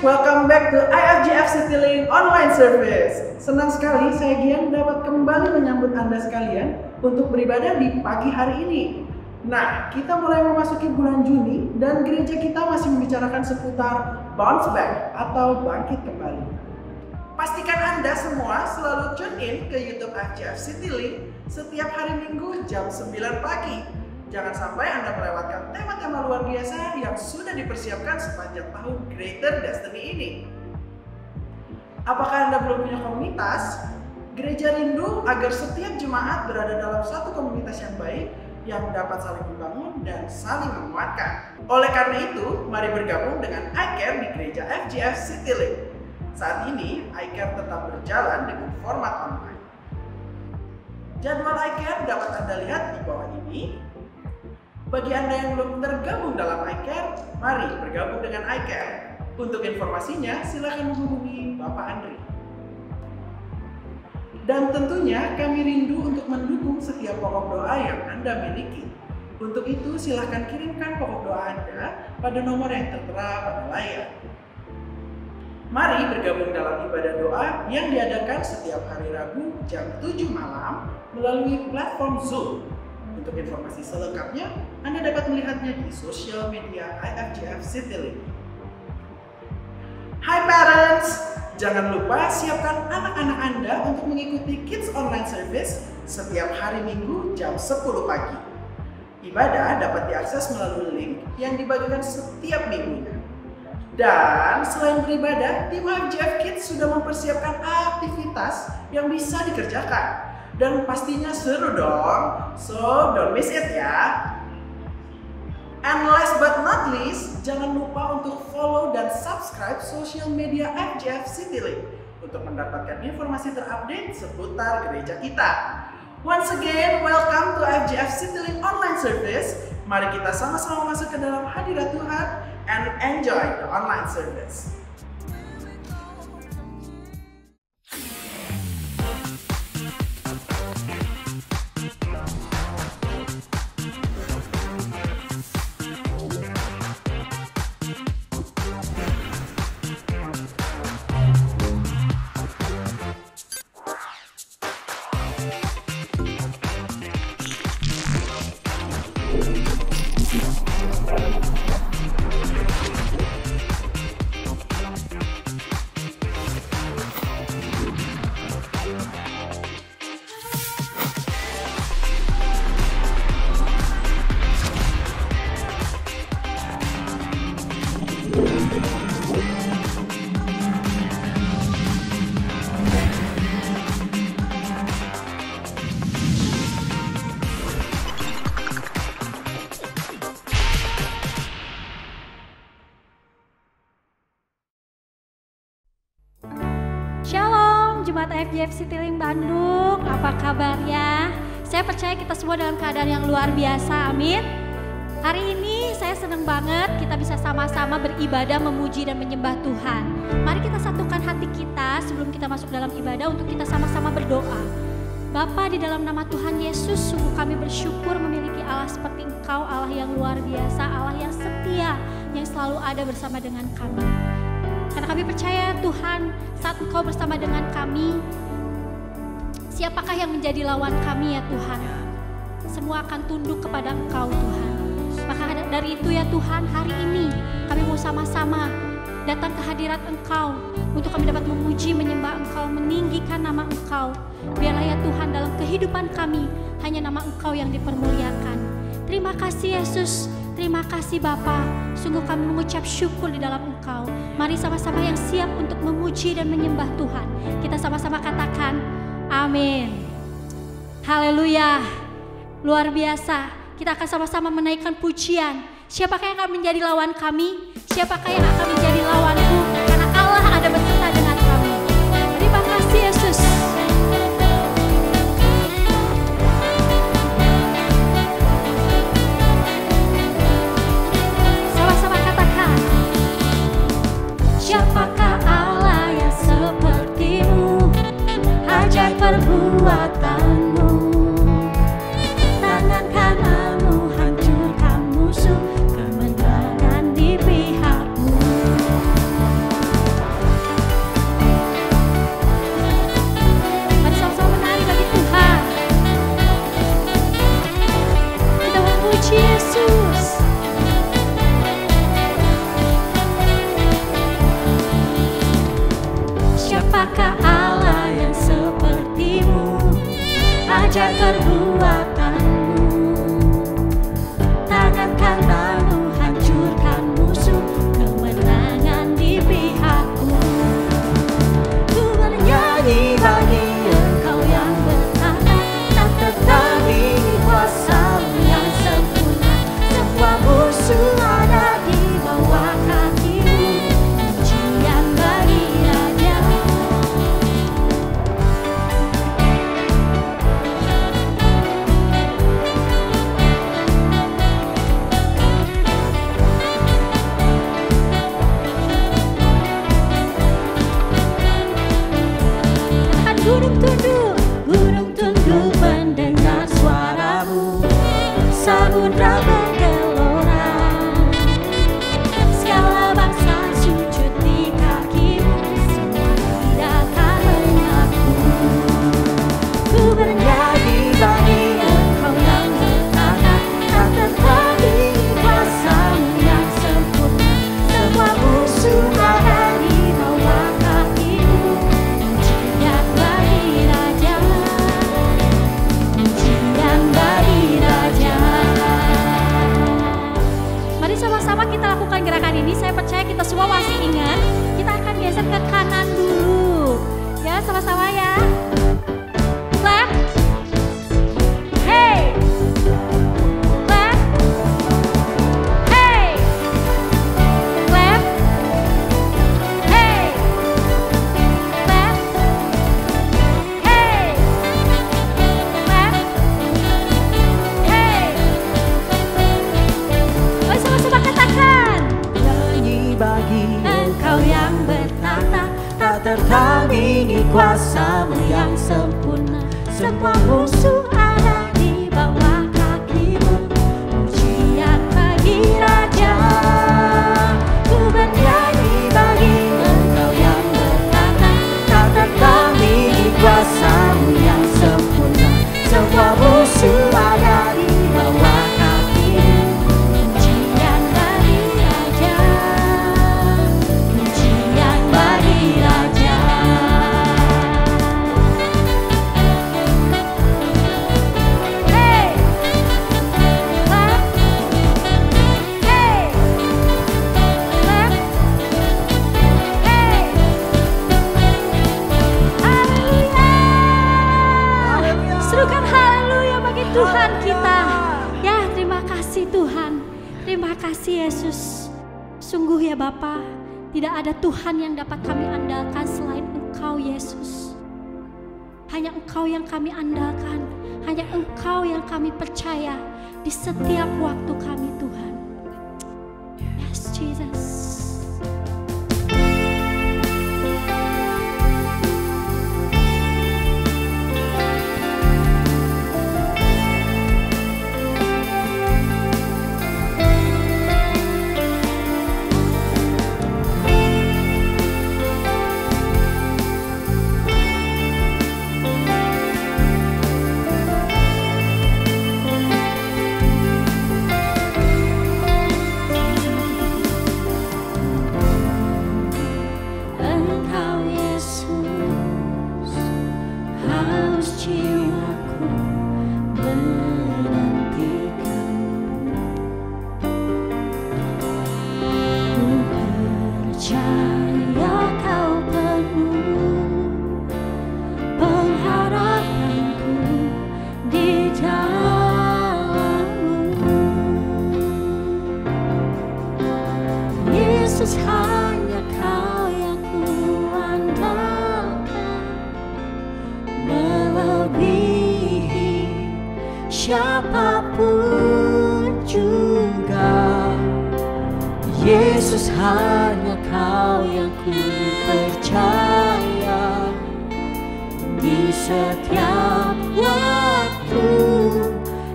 welcome back to IFGF Citylink Online Service. Senang sekali saya Gian dapat kembali menyambut Anda sekalian untuk beribadah di pagi hari ini. Nah, kita mulai memasuki bulan Juni dan gereja kita masih membicarakan seputar bounce back atau bangkit kembali. Pastikan Anda semua selalu tune in ke YouTube IFGF Citylink setiap hari Minggu jam 9 pagi. Jangan sampai Anda melewatkan tema-tema luar biasa yang sudah dipersiapkan sepanjang tahun Greater Destiny ini. Apakah Anda belum punya komunitas? Gereja rindu agar setiap jemaat berada dalam satu komunitas yang baik, yang dapat saling membangun dan saling menguatkan. Oleh karena itu, mari bergabung dengan iCare di gereja FGF Citylink. Saat ini, iCare tetap berjalan dengan format online. Jadwal iCare dapat Anda lihat di bawah ini. Bagi Anda yang belum tergabung dalam iCare, mari bergabung dengan iCare. Untuk informasinya, silakan menghubungi Bapak Andri. Dan tentunya kami rindu untuk mendukung setiap pokok doa yang Anda miliki. Untuk itu, silakan kirimkan pokok doa Anda pada nomor yang tertera pada layar. Mari bergabung dalam ibadah doa yang diadakan setiap hari Rabu jam 7 malam melalui platform Zoom. Untuk informasi selengkapnya, Anda dapat melihatnya di sosial media IFGF Citylink. Hai parents, jangan lupa siapkan anak-anak Anda untuk mengikuti Kids Online Service setiap hari Minggu jam 10 pagi. Ibadah dapat diakses melalui link yang dibagikan setiap minggunya. Dan selain beribadah, tim IFGF Kids sudah mempersiapkan aktivitas yang bisa dikerjakan. Dan pastinya seru dong, so don't miss it ya. And last but not least, jangan lupa untuk follow dan subscribe sosial media IFGF Citylink untuk mendapatkan informasi terupdate seputar gereja kita. Once again, welcome to IFGF Citylink Online Service. Mari kita sama-sama masuk ke dalam hadirat Tuhan and enjoy the online service. Shalom, Jemaat IFGF Citylink Bandung, apa kabar ya? Saya percaya kita semua dalam keadaan yang luar biasa, amin. Hari ini saya senang banget kita bisa sama-sama beribadah, memuji dan menyembah Tuhan. Mari kita satukan hati kita sebelum kita masuk dalam ibadah untuk kita sama-sama berdoa. Bapa, di dalam nama Tuhan Yesus, sungguh kami bersyukur memiliki Allah seperti Engkau, Allah yang luar biasa, Allah yang setia, yang selalu ada bersama dengan kami. Karena kami percaya Tuhan, saat Engkau bersama dengan kami, siapakah yang menjadi lawan kami ya Tuhan? Semua akan tunduk kepada Engkau Tuhan. Maka dari itu ya Tuhan, hari ini kami mau sama-sama datang ke hadirat Engkau untuk kami dapat memuji, menyembah Engkau, meninggikan nama Engkau. Biarlah ya Tuhan dalam kehidupan kami hanya nama Engkau yang dipermuliakan. Terima kasih Yesus. Terima kasih Bapa, sungguh kami mengucap syukur di dalam Engkau. Mari sama-sama yang siap untuk memuji dan menyembah Tuhan. Kita sama-sama katakan, amin. Haleluya, luar biasa. Kita akan sama-sama menaikkan pujian. Siapakah yang akan menjadi lawan kami? Siapakah yang akan menjadi lawanku? Karena Allah ada beserta dengan kami. Terima kasih Yesus. Siapakah Allah yang sepertimu, ajaib perbuatanmu, tangan kananmu hancurkan musuh, kemenangan di pihakmu. Mari sama-sama kita lakukan gerakan ini. Saya percaya kita semua masih ingat. Kita akan geser ke kanan dulu. Ya, sama-sama ya. Clap. Hey. Clap. Hey. Clap. Hey. Clap. Hey. Clap. Hey. Mari sama-sama katakan. Nyanyi bagi Engkau yang bertata, tak tertandingi kuasa-Mu yang sempurna. semua musuh ada di bawah kaki-Mu. Pujian bagi Raja, ku bernyanyi bagi Engkau yang bertata, Tak tertandingi kuasa-Mu yang sempurna. Semua musuh ada di bawah kaki-Mu. pujian bagi Raja, pujian bagi Raja. Hey, clap. Hey, clap. Hey, haleluya. Serukan haleluya bagi Tuhan kita. Ya, terima kasih Tuhan. Terima kasih Yesus. Sungguh ya Bapa, tidak ada Tuhan yang dapat kami andalkan selain Engkau Yesus. Hanya Engkau yang kami andalkan, hanya Engkau yang kami percaya di setiap waktu kami Tuhan. Yes Jesus. Engkau Yesus, haus jiwaku menantikan. Ku percaya Kau penuh pengharapanku di dalam-Mu. Yesus, hanya Kau yang kuandalkan, melebihi siapapun juga. Yesus, hanya Kau yang ku percaya di setiap waktu.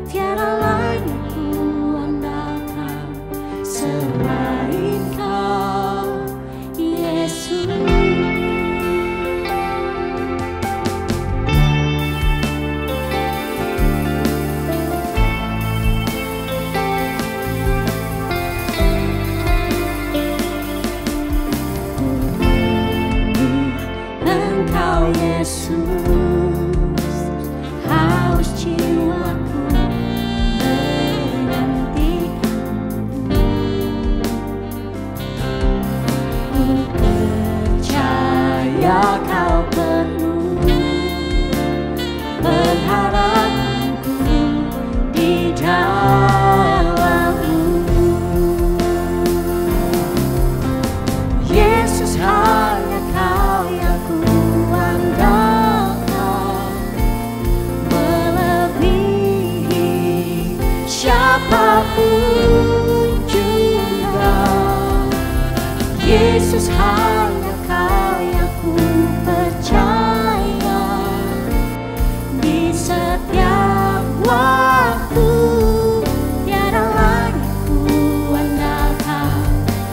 Tiada lain yang ku andalkan selain Kau, Yesus. Engkau Yesus, haus jiwaku menantikan. Ku percaya Kau penuh pengharapanku di dalam-Mu. Yesus, hanya Kau yang ku andalkan, melebihi siapapun juga. Yesus, hanya Kau yang ku percaya di setiap waktu. Tiada lain yang ku andalkan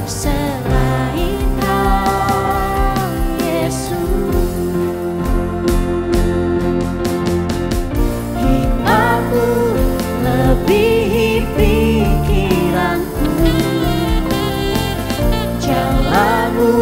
selain Kau, Yesus. Hikmat-Mu lebihi pikiranku, jalan-Mu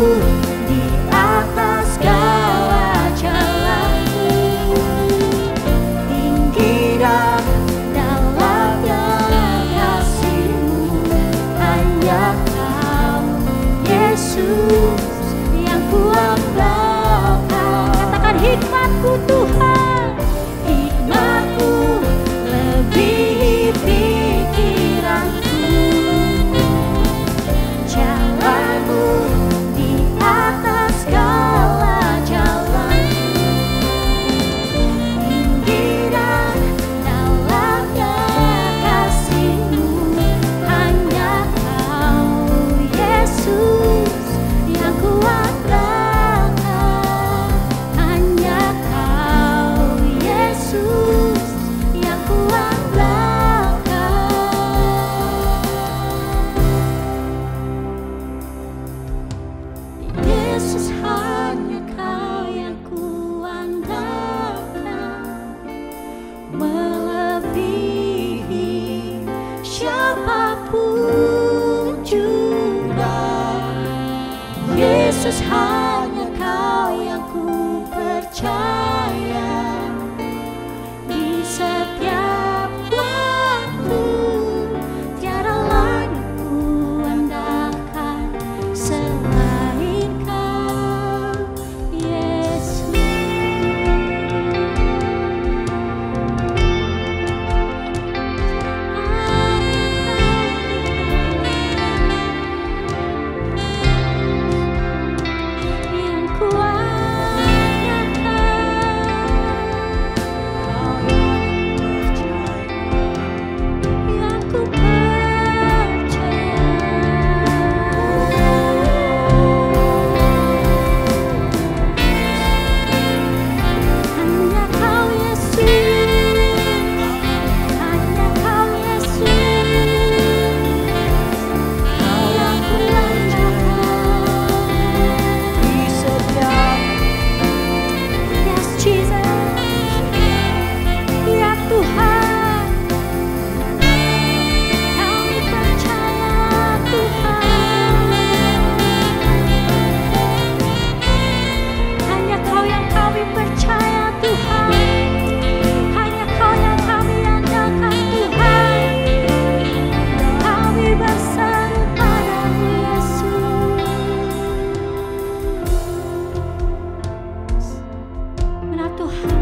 Yesus, hanya Kau yang ku percaya. Di setiap waktu tiada lagi ku andalkan selain Kau, Yesus. Yang ku percaya, hanya Kau Yesus, hanya Kau Yesus, yang ku andalkan di setiap. Yes Jesus, ya Tuhan, kami percaya Tuhan, hanya Kau yang kami percaya Tuhan, hanya Kau yang kami andalkan Tuhan. Kami berseru padamu Yesus. Benar Tuhan,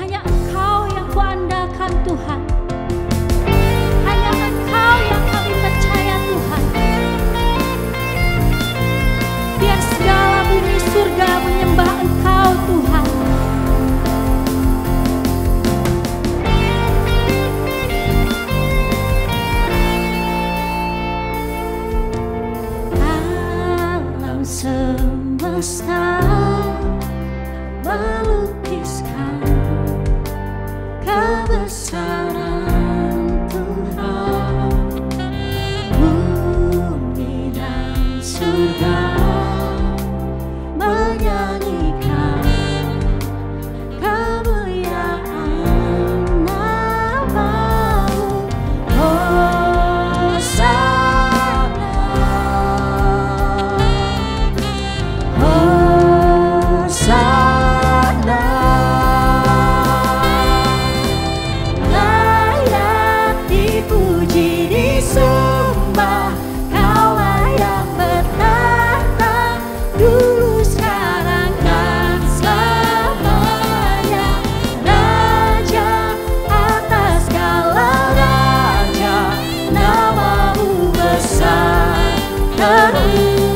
hanya Engkau yang kuandalkan Tuhan, hanya Engkau yang kami percaya Tuhan. Biar segala bumi surga menyembah Engkau Tuhan. Alam semesta melukiskan kebesaran Tuhan. Bumi dan surga menyanyikan kemuliaan nama-Mu. Hosana, Hosana. Layak dipuji, disembah, Kaulah yang bertahta dulu, sekarang, dan selamanya. Raja atas segala raja, nama-Mu besar termulia.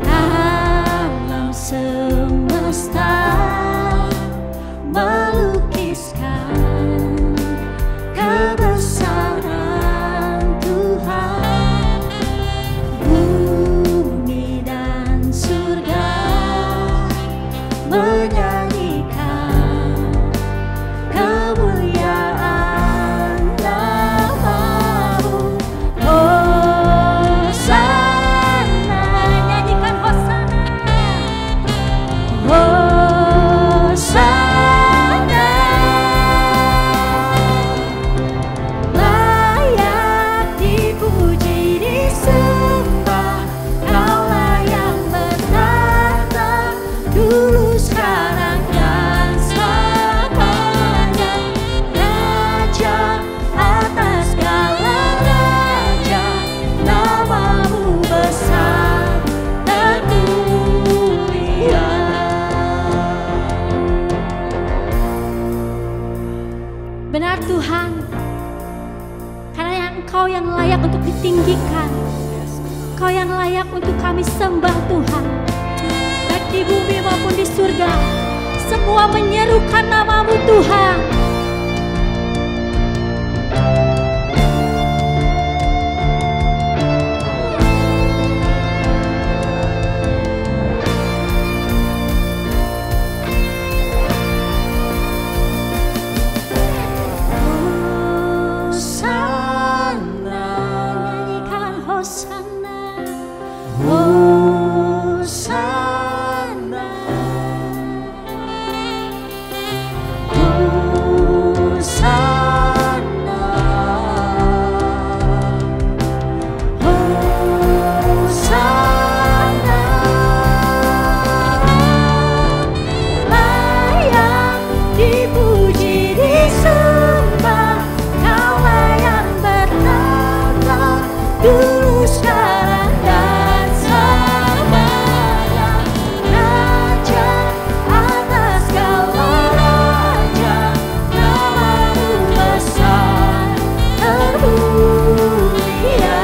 Alam semesta melukiskan kebesaran Tuhan. Bumi dan surga menyanyikan kemuliaan nama-Mu. Hosana, nyanyikan Hosana, Hosana. Layak dipuji, disembah, Kaulah yang bertahta dulu, sekarang, dan selamanya. Raja atas segala raja, nama-Mu besar termulia. Benar Tuhan, karena Engkau yang layak untuk ditinggikan, Engkau yang layak untuk kami sembah Tuhan. Baik di bumi maupun di surga, semua menyerukan nama-Mu Tuhan. Hosana, nyanyikan Hosana, Hosana. dulu sekarang dan selamanya. Raja atas segala raja, namamu besar termulia.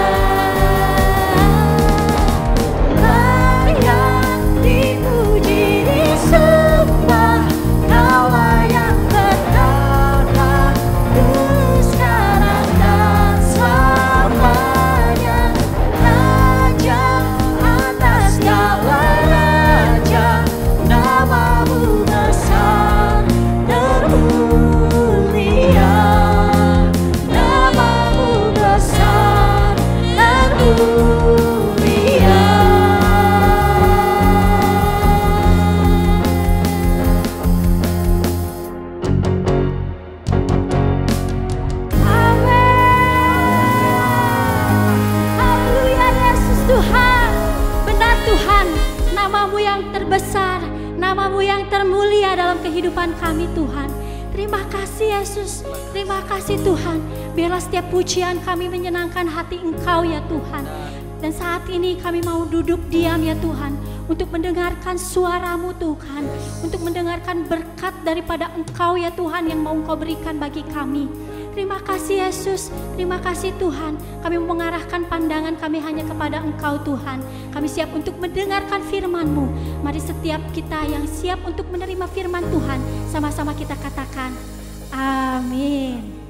Layak dipuji disembah, Kau layak bertata dulu sekarang dan selamanya. Raja atas segala raja, namamu besar termulia. Namamu besar termulia. Haleluya Yesus Tuhan. Benar Tuhan, namamu yang terbesar, namamu yang termulia dalam kehidupan kami Tuhan. Terima kasih Yesus, terima kasih Tuhan. Biarlah setiap pujian kami menyenangkan hati Engkau ya Tuhan. Dan saat ini kami mau duduk diam ya Tuhan, untuk mendengarkan suara-Mu Tuhan, untuk mendengarkan berkat daripada Engkau ya Tuhan yang mau Engkau berikan bagi kami. Terima kasih Yesus, terima kasih Tuhan. Kami mengarahkan pandangan kami hanya kepada Engkau Tuhan. Kami siap untuk mendengarkan firman-Mu. Mari setiap kita yang siap untuk menerima firman Tuhan, sama-sama kita katakan, amin.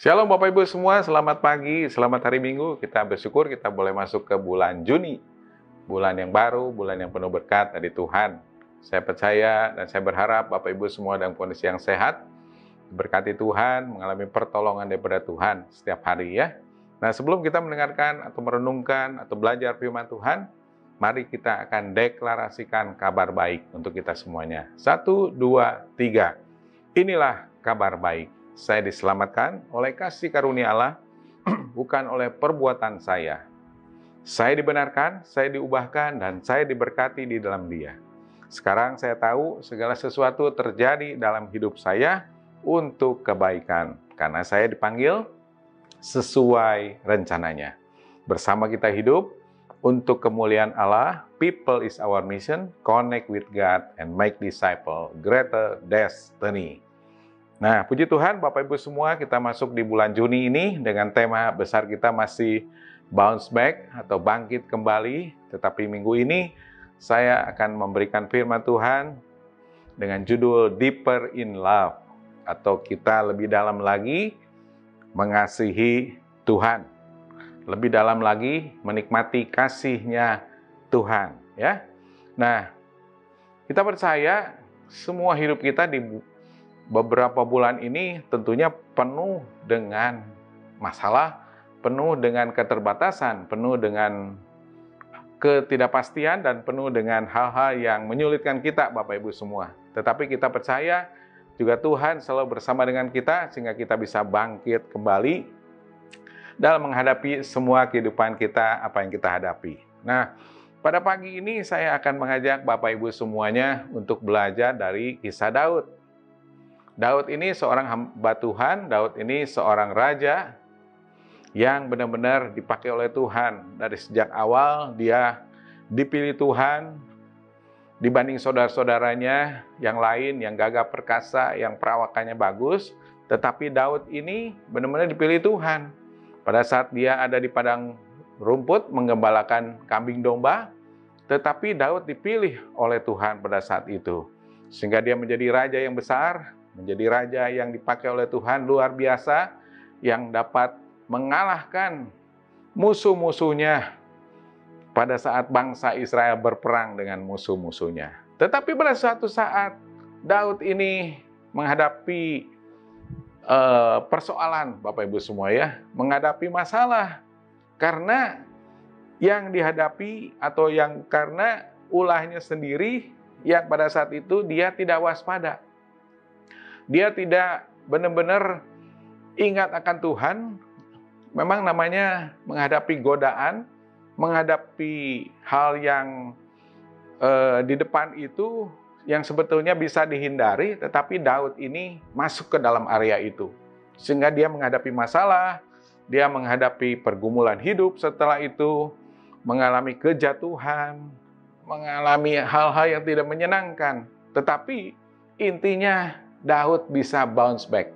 Shalom Bapak Ibu semua, selamat pagi, selamat hari Minggu. Kita bersyukur kita boleh masuk ke bulan Juni. Bulan yang baru, bulan yang penuh berkat dari Tuhan. Saya percaya dan saya berharap Bapak Ibu semua dalam kondisi yang sehat, berkati Tuhan, mengalami pertolongan daripada Tuhan setiap hari ya. Nah sebelum kita mendengarkan atau merenungkan atau belajar firman Tuhan, mari kita akan deklarasikan kabar baik untuk kita semuanya. 1, 2, 3. Inilah kabar baik. Saya diselamatkan oleh kasih karunia Allah, bukan oleh perbuatan saya. Saya dibenarkan, saya diubahkan, dan saya diberkati di dalam Dia. Sekarang saya tahu segala sesuatu terjadi dalam hidup saya untuk kebaikan, karena saya dipanggil sesuai rencananya. Bersama kita hidup untuk kemuliaan Allah. People is our mission, connect with God and make disciple, greater destiny. Nah, puji Tuhan Bapak Ibu semua, kita masuk di bulan Juni ini dengan tema besar kita masih bounce back atau bangkit kembali. Tetapi minggu ini saya akan memberikan firman Tuhan dengan judul Deeper in Love, atau kita lebih dalam lagi mengasihi Tuhan. Lebih dalam lagi menikmati kasih-Nya Tuhan, ya. Nah, kita percaya semua hidup kita di beberapa bulan ini tentunya penuh dengan masalah, penuh dengan keterbatasan, penuh dengan ketidakpastian, dan penuh dengan hal-hal yang menyulitkan kita Bapak Ibu semua. Tetapi kita percaya juga Tuhan selalu bersama dengan kita sehingga kita bisa bangkit kembali dalam menghadapi semua kehidupan kita, apa yang kita hadapi. Nah, pada pagi ini saya akan mengajak Bapak Ibu semuanya untuk belajar dari kisah Daud. Daud ini seorang hamba Tuhan, Daud ini seorang raja yang benar-benar dipakai oleh Tuhan. Dari sejak awal dia dipilih Tuhan dibanding saudara-saudaranya yang lain, yang gagah perkasa, yang perawakannya bagus. Tetapi Daud ini benar-benar dipilih Tuhan. Pada saat dia ada di padang rumput menggembalakan kambing domba, tetapi Daud dipilih oleh Tuhan pada saat itu. Sehingga dia menjadi raja yang besar, menjadi raja yang dipakai oleh Tuhan luar biasa, yang dapat mengalahkan musuh-musuhnya pada saat bangsa Israel berperang dengan musuh-musuhnya. Tetapi pada suatu saat Daud ini menghadapi persoalan, Bapak Ibu semua ya, menghadapi masalah karena yang dihadapi atau yang karena ulahnya sendiri yang pada saat itu dia tidak waspada. Dia tidak benar-benar ingat akan Tuhan. Memang namanya menghadapi godaan, menghadapi hal yang di depan itu yang sebetulnya bisa dihindari, tetapi Daud ini masuk ke dalam area itu. Sehingga dia menghadapi masalah, dia menghadapi pergumulan hidup, setelah itu mengalami kejatuhan, mengalami hal-hal yang tidak menyenangkan. Tetapi intinya Daud bisa bounce back,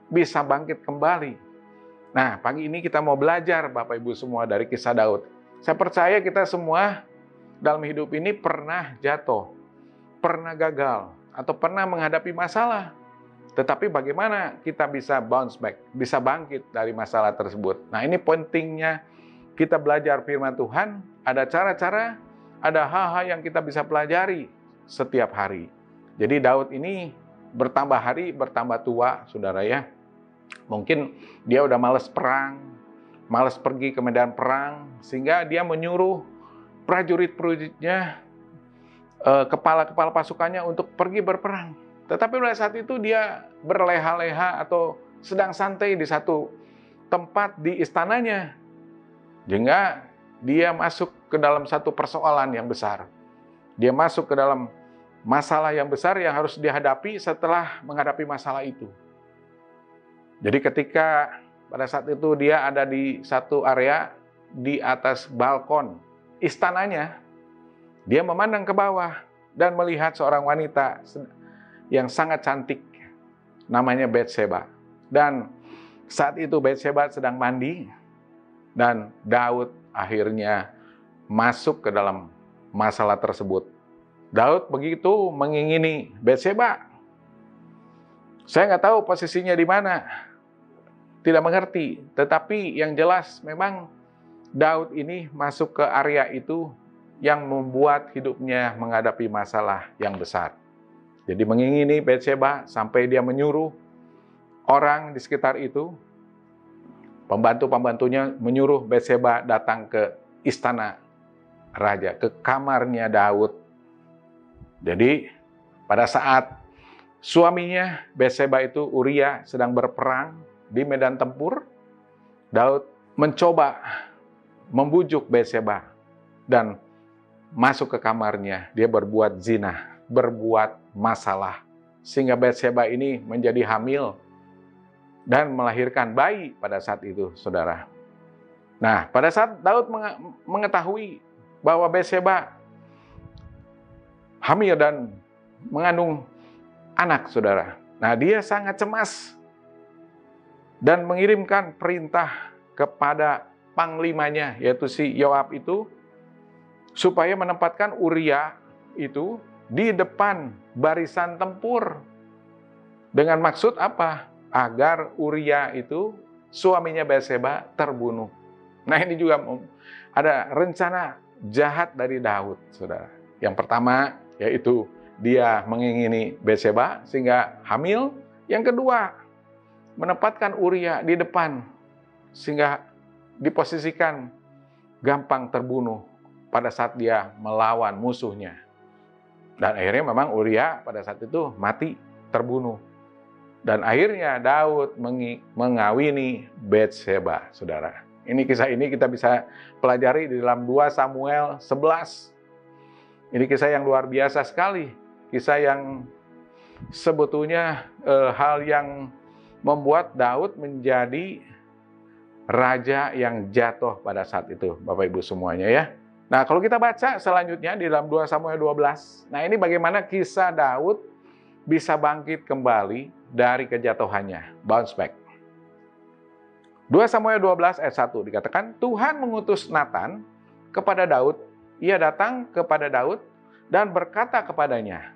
bisa bangkit kembali. Nah, pagi ini kita mau belajar Bapak Ibu semua dari kisah Daud. Saya percaya kita semua dalam hidup ini pernah jatuh, pernah gagal, atau pernah menghadapi masalah. Tetapi bagaimana kita bisa bounce back, bisa bangkit dari masalah tersebut. Nah, ini pentingnya kita belajar firman Tuhan, ada cara-cara, ada hal-hal yang kita bisa pelajari setiap hari. Jadi Daud ini bertambah hari, bertambah tua, saudara ya. Mungkin dia udah males perang, males pergi ke medan perang, sehingga dia menyuruh prajurit-prajuritnya, kepala-kepala pasukannya untuk pergi berperang. Tetapi pada saat itu dia berleha-leha atau sedang santai di satu tempat di istananya. Sehingga dia masuk ke dalam satu persoalan yang besar. Dia masuk ke dalam masalah yang besar yang harus dihadapi setelah menghadapi masalah itu. Jadi ketika pada saat itu dia ada di satu area di atas balkon istananya, dia memandang ke bawah dan melihat seorang wanita yang sangat cantik, namanya Batseba. Dan saat itu Batseba sedang mandi, dan Daud akhirnya masuk ke dalam masalah tersebut. Daud begitu mengingini Batseba. Saya nggak tahu posisinya di mana, tidak mengerti. Tetapi yang jelas memang Daud ini masuk ke area itu yang membuat hidupnya menghadapi masalah yang besar. Jadi mengingini Batseba sampai dia menyuruh orang di sekitar itu, pembantu-pembantunya menyuruh Batseba datang ke istana raja, ke kamarnya Daud. Jadi pada saat suaminya Batseba itu Uria sedang berperang di medan tempur, Daud mencoba membujuk Batseba dan masuk ke kamarnya. Dia berbuat zina, berbuat masalah, sehingga Batseba ini menjadi hamil dan melahirkan bayi pada saat itu, saudara. Nah, pada saat Daud mengetahui bahwa Batseba hamil dan mengandung anak, saudara. Nah, dia sangat cemas dan mengirimkan perintah kepada panglimanya, yaitu si Yoab itu, supaya menempatkan Uria itu di depan barisan tempur. Dengan maksud apa? Agar Uria itu, suaminya Batseba, terbunuh. Nah, ini juga ada rencana jahat dari Daud, saudara. Yang pertama, yaitu dia mengingini Batseba sehingga hamil. Yang kedua, menempatkan Uria di depan sehingga diposisikan gampang terbunuh pada saat dia melawan musuhnya. Dan akhirnya memang Uria pada saat itu mati, terbunuh. Dan akhirnya Daud mengawini Batseba, saudara. Kisah ini kita bisa pelajari di dalam 2 Samuel 11. Ini kisah yang luar biasa sekali. Kisah yang sebetulnya hal yang membuat Daud menjadi raja yang jatuh pada saat itu, Bapak Ibu semuanya ya. Nah, kalau kita baca selanjutnya di dalam 2 Samuel 12, nah ini bagaimana kisah Daud bisa bangkit kembali dari kejatuhannya, bounce back. 2 Samuel 12 ayat 1 dikatakan, Tuhan mengutus Nathan kepada Daud. Ia datang kepada Daud dan berkata kepadanya,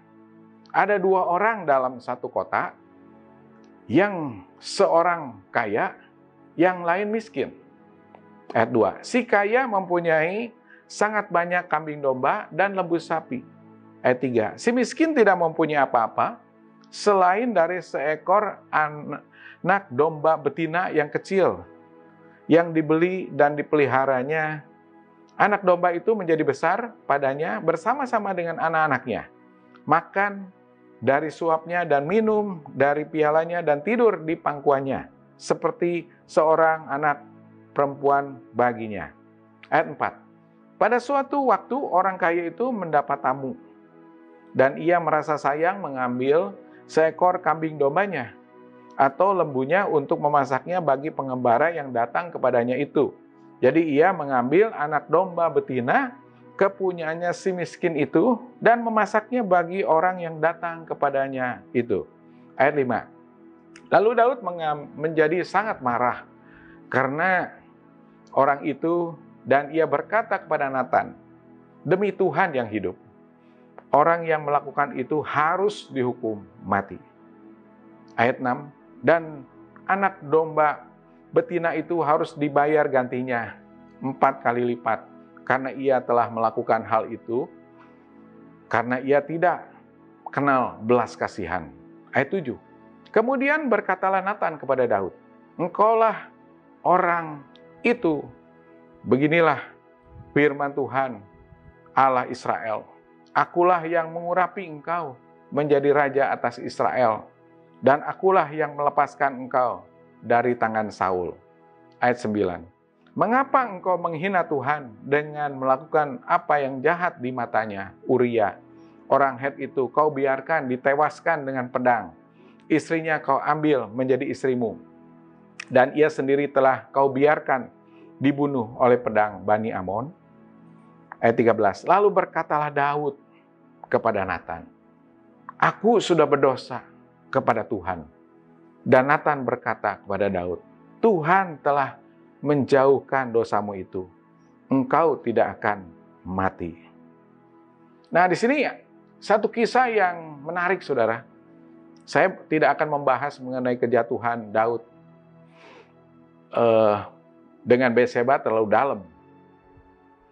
ada 2 orang dalam satu kota, yang seorang kaya, yang lain miskin. Ayat 2, si kaya mempunyai sangat banyak kambing domba dan lembu sapi. Ayat 3, si miskin tidak mempunyai apa-apa, selain dari seekor anak domba betina yang kecil, yang dibeli dan dipeliharanya. Anak domba itu menjadi besar padanya bersama-sama dengan anak-anaknya, makan dari suapnya dan minum dari pialanya dan tidur di pangkuannya, seperti seorang anak perempuan baginya. Ayat 4. Pada suatu waktu orang kaya itu mendapat tamu, dan ia merasa sayang mengambil seekor kambing dombanya atau lembunya untuk memasaknya bagi pengembara yang datang kepadanya itu. Jadi ia mengambil anak domba betina kepunyaannya si miskin itu dan memasaknya bagi orang yang datang kepadanya itu. Ayat 5. Lalu Daud menjadi sangat marah karena orang itu, dan ia berkata kepada Natan, "Demi Tuhan yang hidup, orang yang melakukan itu harus dihukum mati." Ayat 6. Dan anak domba betina itu harus dibayar gantinya 4 kali lipat, karena ia telah melakukan hal itu, karena ia tidak kenal belas kasihan. Ayat 7. Kemudian berkatalah Natan kepada Daud, "Engkaulah orang itu. Beginilah firman Tuhan Allah Israel. Akulah yang mengurapi engkau menjadi raja atas Israel, dan akulah yang melepaskan engkau dari tangan Saul." Ayat 9. Mengapa engkau menghina Tuhan dengan melakukan apa yang jahat di matanya? Uria, orang Het itu, kau biarkan ditewaskan dengan pedang. Istrinya kau ambil menjadi istrimu, dan ia sendiri telah kau biarkan dibunuh oleh pedang Bani Amon. Ayat 13. Lalu berkatalah Daud kepada Natan, "Aku sudah berdosa kepada Tuhan." Dan Natan berkata kepada Daud, "Tuhan telah menjauhkan dosamu itu. Engkau tidak akan mati." Nah, di sini satu kisah yang menarik, saudara. Saya tidak akan membahas mengenai kejatuhan Daud dengan Batseba terlalu dalam.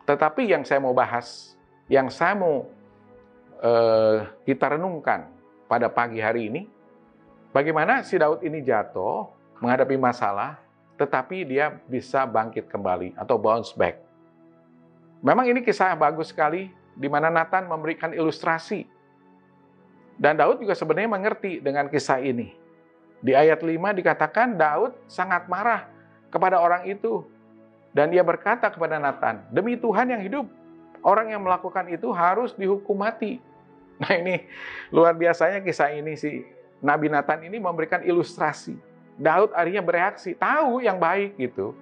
Tetapi yang saya mau bahas, yang saya mau kita renungkan pada pagi hari ini, bagaimana si Daud ini jatuh, menghadapi masalah, tetapi dia bisa bangkit kembali atau bounce back. Memang ini kisah bagus sekali, di mana Natan memberikan ilustrasi. Dan Daud juga sebenarnya mengerti dengan kisah ini. Di ayat 5 dikatakan Daud sangat marah kepada orang itu. Dan ia berkata kepada Natan, "Demi Tuhan yang hidup, orang yang melakukan itu harus dihukum mati." Nah, ini luar biasanya kisah ini, si Nabi Natan ini memberikan ilustrasi. Daud akhirnya bereaksi, tahu yang baik gitu.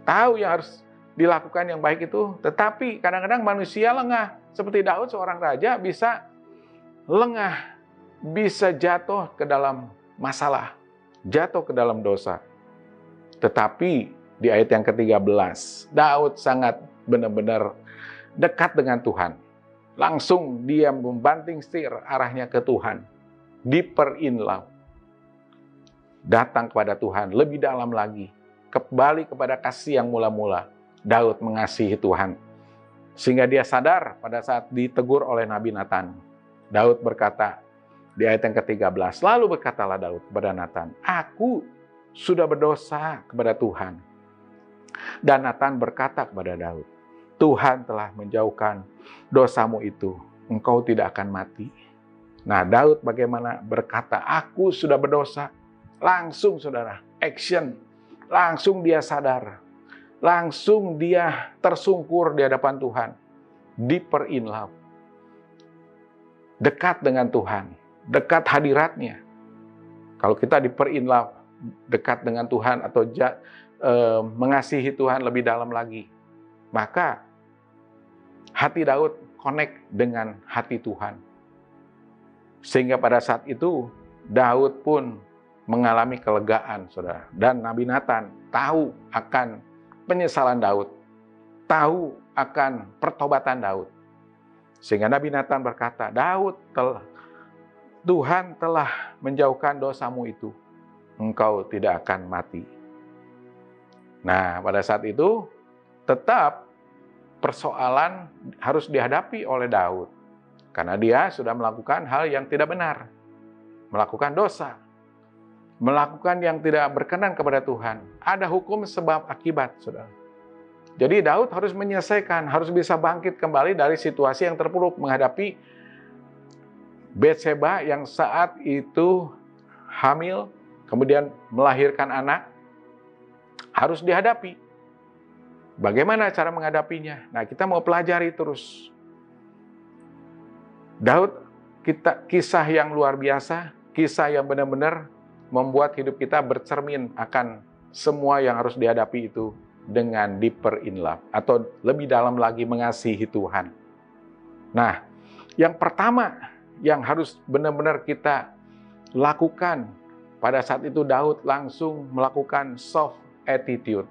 Tahu yang harus dilakukan yang baik itu, tetapi kadang-kadang manusia lengah. Seperti Daud, seorang raja, bisa lengah, bisa jatuh ke dalam masalah, jatuh ke dalam dosa. Tetapi di ayat yang ke-13, Daud sangat benar-benar dekat dengan Tuhan. Langsung dia membanting setir arahnya ke Tuhan. Deeper in love. Datang kepada Tuhan lebih dalam lagi. Kembali kepada kasih yang mula-mula. Daud mengasihi Tuhan. Sehingga dia sadar pada saat ditegur oleh Nabi Natan. Daud berkata di ayat yang ke-13, lalu berkatalah Daud kepada Natan, "Aku sudah berdosa kepada Tuhan." Dan Natan berkata kepada Daud, "Tuhan telah menjauhkan dosamu itu, engkau tidak akan mati." Nah, Daud bagaimana berkata, "Aku sudah berdosa." Langsung, saudara, action. Langsung dia sadar. Langsung dia tersungkur di hadapan Tuhan. Deeper in love. Dekat dengan Tuhan. Dekat hadiratnya. Kalau kita deeper in love, dekat dengan Tuhan atau mengasihi Tuhan lebih dalam lagi, maka hati Daud connect dengan hati Tuhan. Sehingga pada saat itu Daud pun mengalami kelegaan, saudara. Dan Nabi Natan tahu akan penyesalan Daud, tahu akan pertobatan Daud. Sehingga Nabi Natan berkata, Tuhan telah menjauhkan dosamu itu, engkau tidak akan mati. Nah, pada saat itu tetap persoalan harus dihadapi oleh Daud. Karena dia sudah melakukan hal yang tidak benar. melakukan dosa, melakukan yang tidak berkenan kepada Tuhan. Ada hukum sebab akibat, saudara. Jadi Daud harus menyelesaikan, harus bisa bangkit kembali dari situasi yang terpuruk menghadapi Batseba yang saat itu hamil, kemudian melahirkan anak, harus dihadapi. Bagaimana cara menghadapinya? Nah, kita mau pelajari terus. Daud, kisah yang luar biasa, kisah yang benar-benar membuat hidup kita bercermin akan semua yang harus dihadapi itu dengan deeper in love, atau lebih dalam lagi mengasihi Tuhan. Nah, yang pertama yang harus benar-benar kita lakukan pada saat itu, Daud langsung melakukan soft attitude.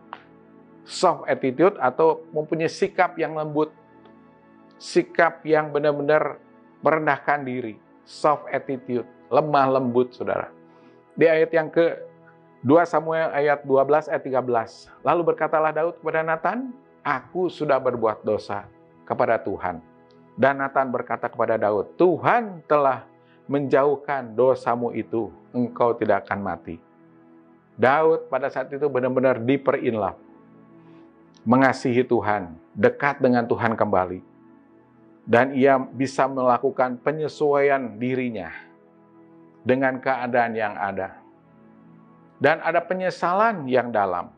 Soft attitude atau mempunyai sikap yang lembut, sikap yang benar-benar merendahkan diri. Soft attitude, lemah lembut, saudara. Di ayat yang ke-2 Samuel ayat 12 ayat 13. Lalu berkatalah Daud kepada Nathan, aku sudah berbuat dosa kepada Tuhan. Dan Nathan berkata kepada Daud, Tuhan telah menjauhkan dosamu itu, engkau tidak akan mati. Daud pada saat itu benar-benar deeper in love. Mengasihi Tuhan, dekat dengan Tuhan kembali. Dan ia bisa melakukan penyesuaian dirinya dengan keadaan yang ada. Dan ada penyesalan yang dalam.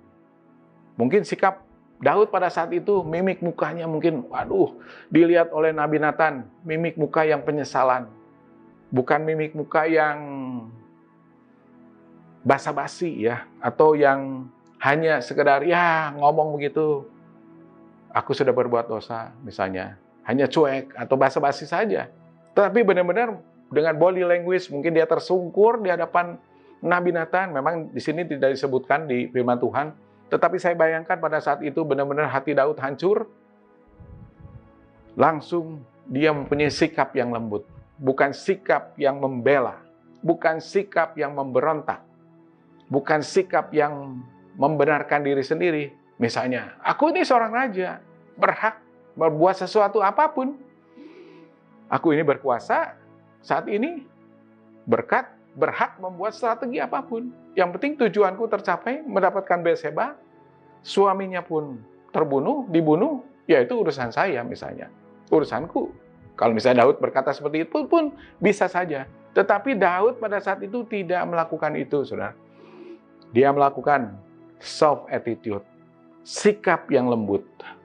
Mungkin sikap Daud pada saat itu, mimik mukanya mungkin, dilihat oleh Nabi Nathan, mimik muka yang penyesalan. Bukan mimik muka yang basa-basi ya, atau yang hanya sekedar ngomong begitu, aku sudah berbuat dosa misalnya, hanya cuek atau basa-basi saja. Tapi benar-benar dengan body language, mungkin dia tersungkur di hadapan Nabi Nathan. Memang di sini tidak disebutkan di firman Tuhan, tetapi saya bayangkan pada saat itu benar-benar hati Daud hancur. Langsung dia mempunyai sikap yang lembut, bukan sikap yang membela, bukan sikap yang memberontak, bukan sikap yang membenarkan diri sendiri. Misalnya, aku ini seorang raja, berhak berbuat sesuatu apapun. Aku ini berkuasa saat ini, berhak membuat strategi apapun. Yang penting tujuanku tercapai, mendapatkan Batseba, suaminya pun dibunuh, ya itu urusan saya misalnya, urusanku. Kalau misalnya Daud berkata seperti itu pun bisa saja. Tetapi Daud pada saat itu tidak melakukan itu, saudara. Dia melakukan soft attitude, sikap yang lembut.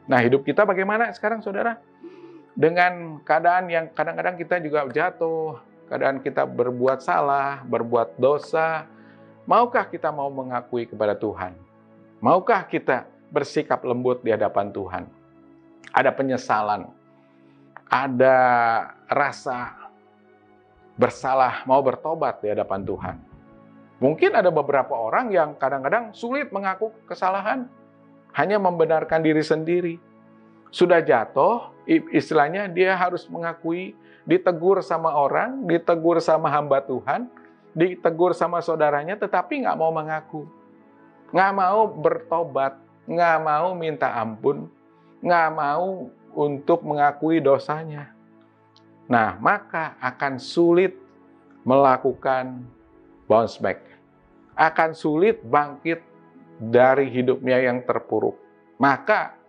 Nah, hidup kita bagaimana sekarang, saudara? Dengan keadaan yang kadang-kadang kita juga jatuh, keadaan kita berbuat salah, berbuat dosa, maukah kita mau mengakui kepada Tuhan? Maukah kita bersikap lembut di hadapan Tuhan? Ada penyesalan, ada rasa bersalah, mau bertobat di hadapan Tuhan. Mungkin ada beberapa orang yang kadang-kadang sulit mengaku kesalahan, hanya membenarkan diri sendiri. Sudah jatuh, istilahnya dia harus mengakui, ditegur sama orang, ditegur sama hamba Tuhan, ditegur sama saudaranya, tetapi nggak mau mengaku. Nggak mau bertobat, nggak mau minta ampun, nggak mau untuk mengakui dosanya. Nah, maka akan sulit melakukan bounce back. Akan sulit bangkit dari hidupnya yang terpuruk. Maka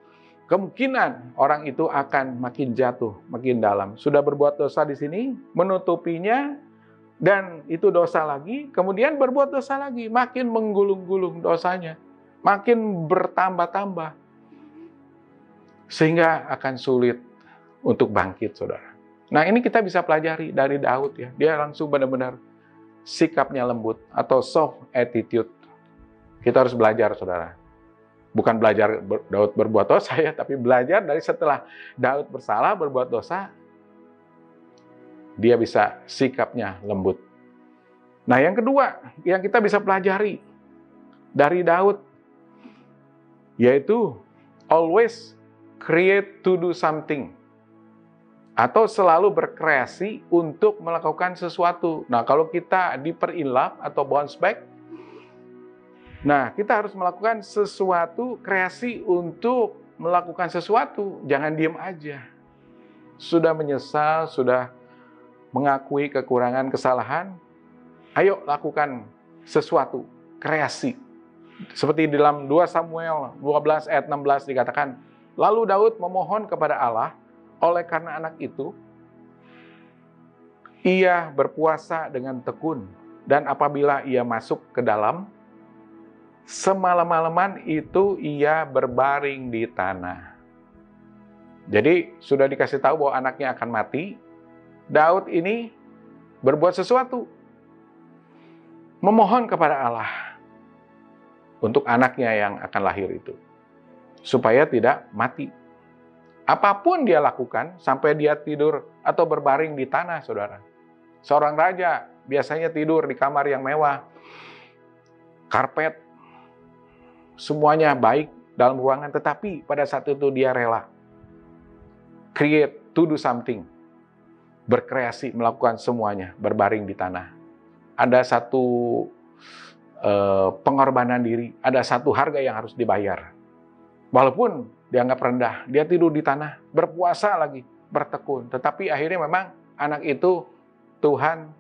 kemungkinan orang itu akan makin jatuh, makin dalam. Sudah berbuat dosa di sini, menutupinya, dan itu dosa lagi, kemudian berbuat dosa lagi, makin menggulung-gulung dosanya, makin bertambah-tambah. Sehingga akan sulit untuk bangkit, saudara. Nah, ini kita bisa pelajari dari Daud ya. Dia langsung benar-benar sikapnya lembut atau soft attitude. Kita harus belajar, saudara. Bukan belajar Daud berbuat dosa ya, tapi belajar dari setelah Daud bersalah, berbuat dosa, dia bisa sikapnya lembut. Nah, yang kedua yang kita bisa pelajari dari Daud, yaitu always create to do something. Atau selalu berkreasi untuk melakukan sesuatu. Nah, kalau kita deeper in love atau bounce back, nah, kita harus melakukan sesuatu, kreasi untuk melakukan sesuatu. Jangan diam aja. Sudah menyesal, sudah mengakui kekurangan, kesalahan, Ayo lakukan sesuatu, kreasi. Seperti di dalam 2 Samuel 12 ayat 16 dikatakan, lalu Daud memohon kepada Allah, oleh karena anak itu, ia berpuasa dengan tekun, dan apabila ia masuk ke dalam, semalam-malaman itu ia berbaring di tanah. Jadi sudah dikasih tahu bahwa anaknya akan mati. Daud ini berbuat sesuatu, memohon kepada Allah untuk anaknya yang akan lahir itu, supaya tidak mati. Apapun dia lakukan, sampai dia tidur atau berbaring di tanah, saudara. Seorang raja biasanya tidur di kamar yang mewah, karpet, semuanya baik dalam ruangan, tetapi pada saat itu dia rela create, to do something, berkreasi, melakukan semuanya, berbaring di tanah. Ada satu pengorbanan diri, ada satu harga yang harus dibayar. Walaupun dianggap rendah, dia tidur di tanah, berpuasa lagi, bertekun. Tetapi akhirnya memang anak itu Tuhan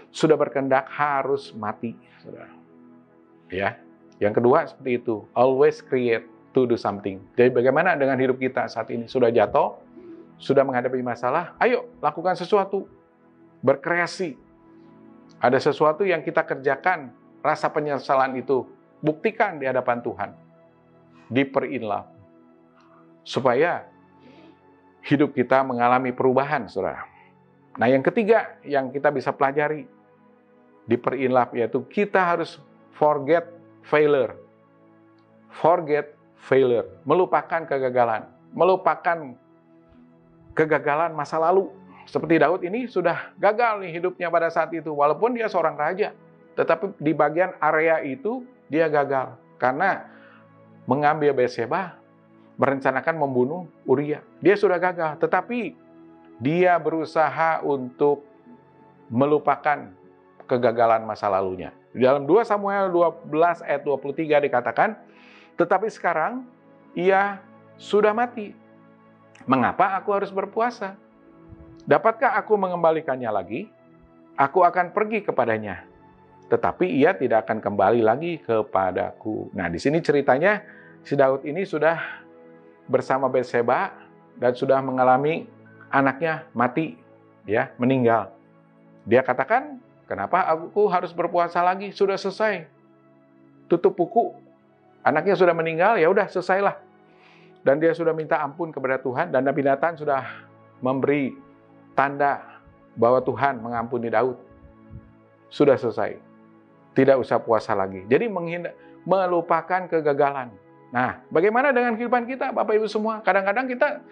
sudah berkehendak harus mati, saudara. Ya, yang kedua seperti itu, always create, to do something. Jadi bagaimana dengan hidup kita saat ini? Sudah jatuh, sudah menghadapi masalah, ayo lakukan sesuatu, berkreasi. Ada sesuatu yang kita kerjakan, rasa penyesalan itu, buktikan di hadapan Tuhan. Diperinlah. Supaya hidup kita mengalami perubahan, saudara. Nah, yang ketiga yang kita bisa pelajari, diperinlah, yaitu kita harus forget failure. Forget failure. Melupakan kegagalan. Melupakan kegagalan masa lalu. Seperti Daud ini sudah gagal nih hidupnya pada saat itu. Walaupun dia seorang raja. Tetapi di bagian area itu dia gagal. Karena mengambil Batseba, merencanakan membunuh Uria. Dia sudah gagal. Tetapi dia berusaha untuk melupakan kegagalan masa lalunya. Di dalam 2 Samuel 12 ayat 23 dikatakan, tetapi sekarang ia sudah mati. Mengapa aku harus berpuasa? Dapatkah aku mengembalikannya lagi? Aku akan pergi kepadanya. Tetapi ia tidak akan kembali lagi kepadaku. Nah, di sini ceritanya si Daud ini sudah bersama Batseba dan sudah mengalami anaknya mati, ya, meninggal. Dia katakan, kenapa aku harus berpuasa lagi? Sudah selesai. Tutup buku. Anaknya sudah meninggal, ya udah selesailah. Dan dia sudah minta ampun kepada Tuhan, dan Nabi Nathan sudah memberi tanda bahwa Tuhan mengampuni Daud. Sudah selesai. Tidak usah puasa lagi. Jadi melupakan kegagalan. Nah, bagaimana dengan kehidupan kita, Bapak Ibu semua? Kadang-kadang kita,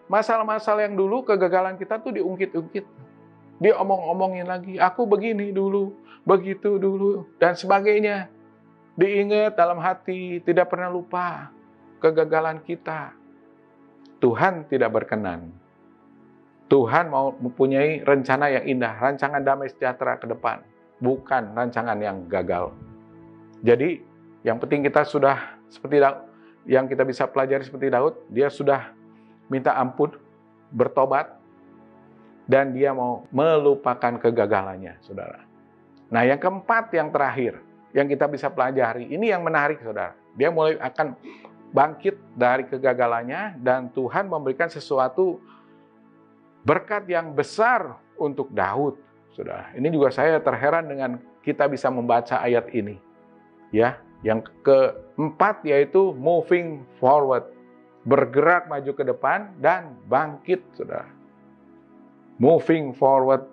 masalah-masalah yang dulu, kegagalan kita tuh diungkit-ungkit. Diomong-omongin lagi, aku begini dulu, begitu dulu, dan sebagainya. Diingat dalam hati, tidak pernah lupa kegagalan kita. Tuhan tidak berkenan. Tuhan mau mempunyai rencana yang indah, rancangan damai sejahtera ke depan, bukan rancangan yang gagal. Jadi, yang penting kita sudah seperti Daud, yang kita bisa pelajari seperti Daud, dia sudah minta ampun, bertobat, dan dia mau melupakan kegagalannya, saudara. Nah, yang keempat, yang terakhir, yang kita bisa pelajari, ini yang menarik, saudara. Dia mulai akan bangkit dari kegagalannya, dan Tuhan memberikan sesuatu berkat yang besar untuk Daud, saudara. Ini juga saya terheran dengan kita bisa membaca ayat ini. Ya, yang keempat yaitu moving forward, bergerak maju ke depan dan bangkit, saudara. Moving forward,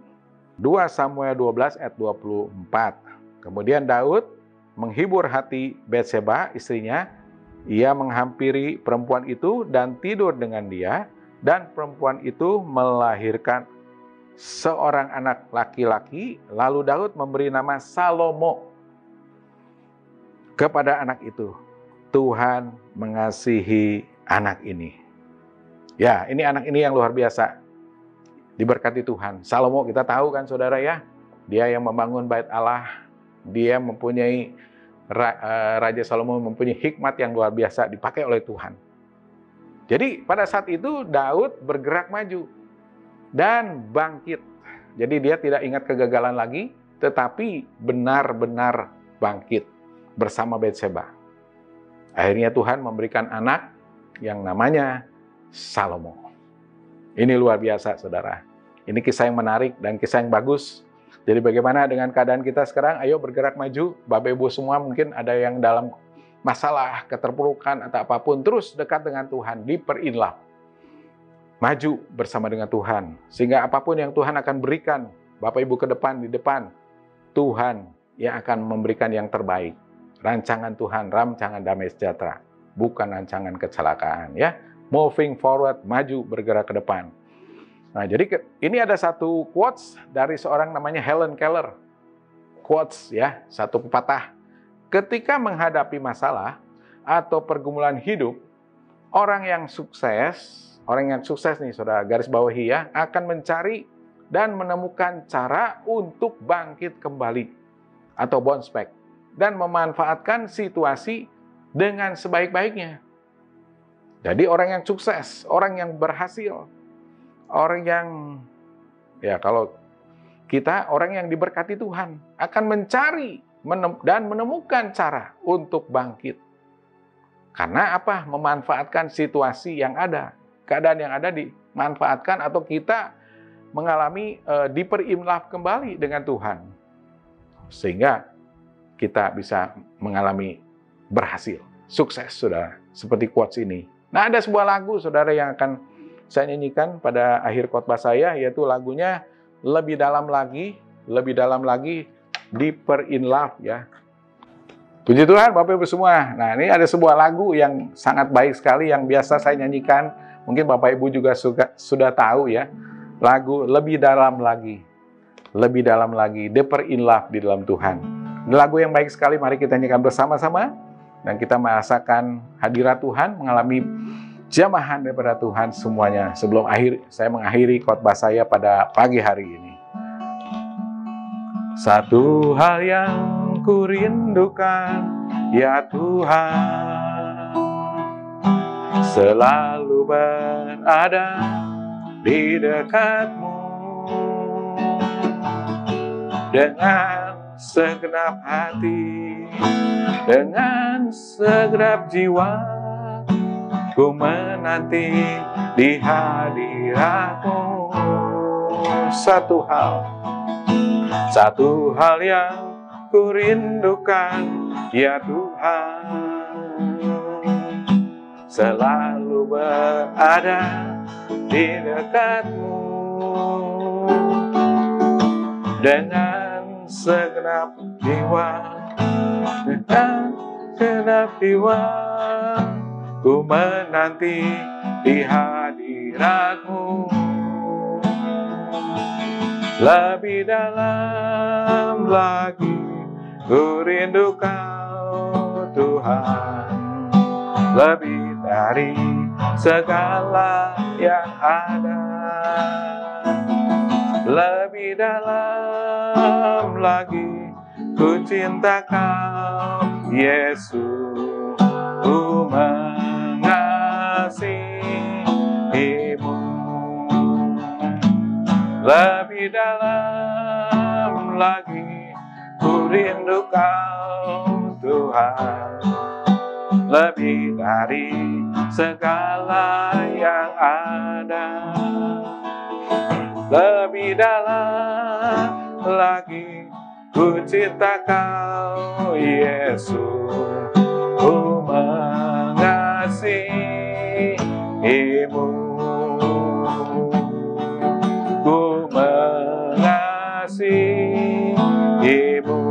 2 Samuel 12 ayat 24. Kemudian Daud menghibur hati Batseba, istrinya. Ia menghampiri perempuan itu dan tidur dengan dia, dan perempuan itu melahirkan seorang anak laki-laki. Lalu Daud memberi nama Salomo kepada anak itu. Tuhan mengasihi anak ini. Ya, ini anak ini yang luar biasa. Diberkati Tuhan. Salomo kita tahu kan, saudara ya. Dia yang membangun bait Allah. Dia mempunyai, Raja Salomo mempunyai hikmat yang luar biasa dipakai oleh Tuhan. Jadi pada saat itu Daud bergerak maju dan bangkit. Jadi dia tidak ingat kegagalan lagi. tetapi benar-benar bangkit bersama Batseba. Akhirnya Tuhan memberikan anak yang namanya Salomo. Ini luar biasa, saudara. Ini kisah yang menarik dan kisah yang bagus. Jadi bagaimana dengan keadaan kita sekarang? Ayo bergerak maju. Bapak Ibu semua mungkin ada yang dalam masalah, keterpurukan, atau apapun. Terus dekat dengan Tuhan, diperinlap. Maju bersama dengan Tuhan. Sehingga apapun yang Tuhan akan berikan, Bapak Ibu ke depan, di depan, Tuhan yang akan memberikan yang terbaik. Rancangan Tuhan, rancangan damai sejahtera. Bukan rancangan kecelakaan, ya. Moving forward, maju, bergerak ke depan. Nah, jadi ini ada satu quotes dari seorang namanya Helen Keller. Quotes, ya, satu pepatah. Ketika menghadapi masalah atau pergumulan hidup, orang yang sukses nih, saudara, garis bawahi ya, akan mencari dan menemukan cara untuk bangkit kembali atau bounce back dan memanfaatkan situasi dengan sebaik-baiknya. Jadi orang yang sukses, orang yang berhasil, orang yang, ya kalau kita orang yang diberkati Tuhan akan mencari dan menemukan cara untuk bangkit. Karena apa? Memanfaatkan situasi yang ada, keadaan yang ada dimanfaatkan atau kita mengalami diperinlap kembali dengan Tuhan. Sehingga kita bisa mengalami berhasil, sukses, saudara. Seperti quotes ini. Nah, ada sebuah lagu, saudara, yang akan saya nyanyikan pada akhir khotbah saya, yaitu lagunya Lebih Dalam Lagi, Diperinlap, ya. Puji Tuhan, Bapak Ibu semua. Nah, ini ada sebuah lagu yang sangat baik sekali, yang biasa saya nyanyikan. Mungkin Bapak Ibu juga sudah tahu, ya. Lagu Lebih Dalam Lagi, Diperinlap di dalam Tuhan. Ini lagu yang baik sekali, mari kita nyanyikan bersama-sama. Dan kita merasakan hadirat Tuhan, mengalami jamahan daripada Tuhan semuanya. Sebelum saya mengakhiri khotbah saya pada pagi hari ini. Satu hal yang kurindukan, ya Tuhan, selalu berada di dekat-Mu dengan segenap hati, dengan segenap jiwa, ku menanti di hadirat-Mu. Satu hal yang kurindukan, ya Tuhan, selalu berada di dekat-Mu dengan segenap jiwa, ku menanti di hadirat-Mu. Lebih dalam lagi ku rindu Kau Tuhan, lebih dari segala yang ada. Lebih dalam lagi ku cinta Kau Yesus, ku mengasihi-Mu. Lebih dalam lagi ku rindu Kau Tuhan, lebih dari segala yang ada. Lebih dalam lagi ku cinta Kau Yesus, ku mengasihi-Mu. Ku mengasihi-Mu,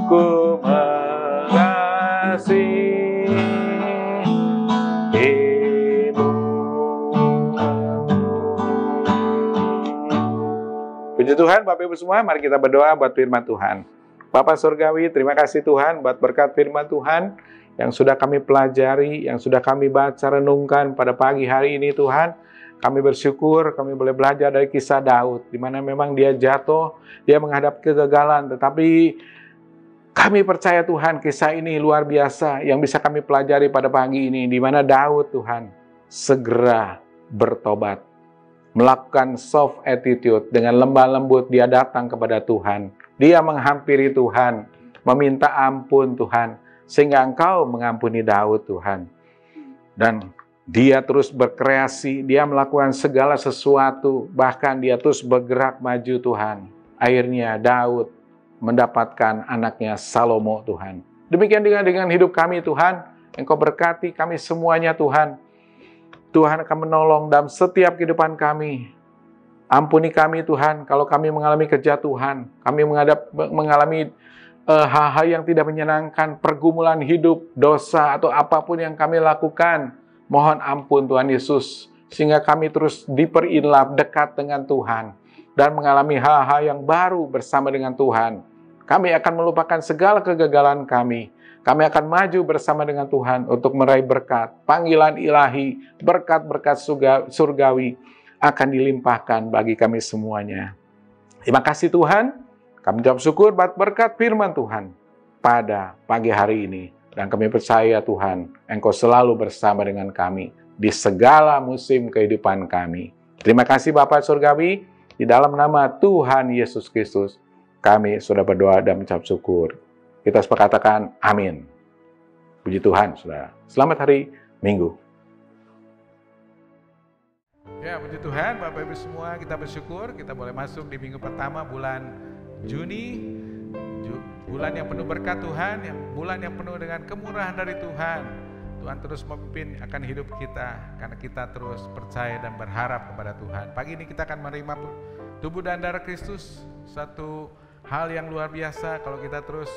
ku mengasihi-Mu. Puji Tuhan, Bapak Ibu semua, mari kita berdoa buat firman Tuhan. Bapak Surgawi, terima kasih Tuhan buat berkat firman Tuhan yang sudah kami pelajari, yang sudah kami baca renungkan pada pagi hari ini Tuhan. Kami bersyukur kami boleh belajar dari kisah Daud, di mana memang dia jatuh, dia menghadap kegagalan, tetapi kami percaya Tuhan kisah ini luar biasa yang bisa kami pelajari pada pagi ini, di mana Daud Tuhan segera bertobat. melakukan soft attitude, dengan lemah lembut dia datang kepada Tuhan. Dia menghampiri Tuhan, meminta ampun Tuhan, sehingga Engkau mengampuni Daud Tuhan. Dan dia terus berkreasi, dia melakukan segala sesuatu, bahkan dia terus bergerak maju Tuhan. Akhirnya Daud mendapatkan anaknya Salomo Tuhan. Demikian dengan hidup kami Tuhan, Engkau berkati kami semuanya Tuhan. Tuhan akan menolong dalam setiap kehidupan kami. Ampuni kami Tuhan kalau kami mengalami kejatuhan, kami mengalami hal-hal yang tidak menyenangkan, pergumulan hidup, dosa, atau apapun yang kami lakukan. Mohon ampun Tuhan Yesus, sehingga kami terus diperinlap dekat dengan Tuhan dan mengalami hal-hal yang baru bersama dengan Tuhan. Kami akan melupakan segala kegagalan kami. Kami akan maju bersama dengan Tuhan untuk meraih berkat, panggilan ilahi, berkat-berkat surgawi akan dilimpahkan bagi kami semuanya. Terima kasih Tuhan, kami ucap syukur buat berkat firman Tuhan pada pagi hari ini. Dan kami percaya Tuhan, Engkau selalu bersama dengan kami di segala musim kehidupan kami. Terima kasih Bapa Surgawi, di dalam nama Tuhan Yesus Kristus, kami sudah berdoa dan mengucap syukur. Kita sepakatakan amin. Puji Tuhan, saudara. Selamat hari Minggu. Ya, puji Tuhan, Bapak Ibu semua, kita bersyukur kita boleh masuk di minggu pertama bulan Juni, bulan yang penuh berkat Tuhan, bulan yang penuh dengan kemurahan dari Tuhan. Tuhan terus memimpin akan hidup kita karena kita terus percaya dan berharap kepada Tuhan. Pagi ini kita akan menerima tubuh dan darah Kristus, satu hal yang luar biasa kalau kita terus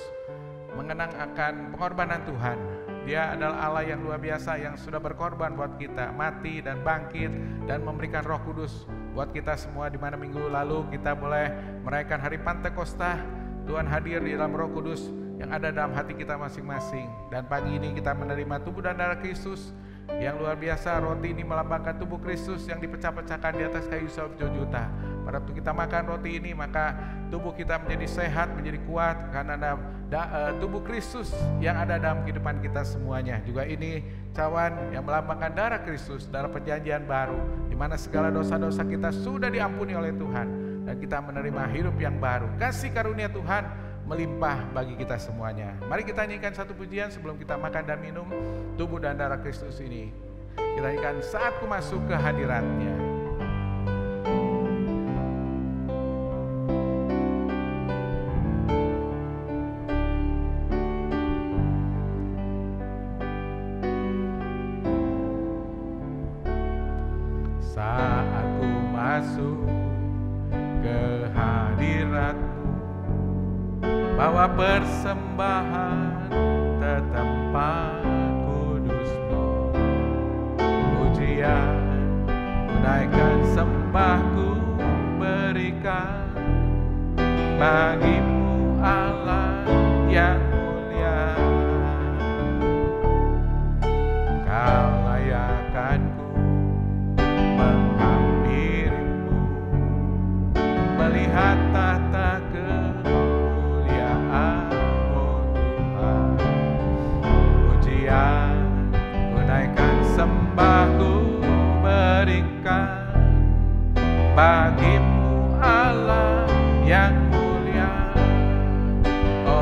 mengenang akan pengorbanan Tuhan. Dia adalah Allah yang luar biasa yang sudah berkorban buat kita, mati dan bangkit dan memberikan Roh Kudus buat kita semua. Di mana minggu lalu kita boleh merayakan hari Pantekosta, Tuhan hadir di dalam Roh Kudus yang ada dalam hati kita masing-masing. Dan pagi ini kita menerima tubuh dan darah Kristus yang luar biasa. Roti ini melambangkan tubuh Kristus yang dipecah-pecahkan di atas kayu salib Golgota. Pada waktu kita makan roti ini, maka tubuh kita menjadi sehat, menjadi kuat karena ada tubuh Kristus yang ada dalam kehidupan kita semuanya. Juga ini cawan yang melambangkan darah Kristus, darah perjanjian baru, di mana segala dosa-dosa kita sudah diampuni oleh Tuhan dan kita menerima hidup yang baru. Kasih karunia Tuhan melimpah bagi kita semuanya. Mari kita nyanyikan satu pujian sebelum kita makan dan minum tubuh dan darah Kristus ini. Kita nyanyikan Saat Ku Masuk ke Hadirat-Nya. Saat ku masuk ke hadirat-Mu, bawa persembahan ke tempat kudus-Mu. Pujian naikkan sembahku berikan bagi-Mu Allah yang mulia. Kau layakkanku menghampiri-Mu, melihat tahta kemuliaan-Mu Tuhan. Pujian menaikkan sembahku berikan bagi-Mu Allah yang mulia. Oh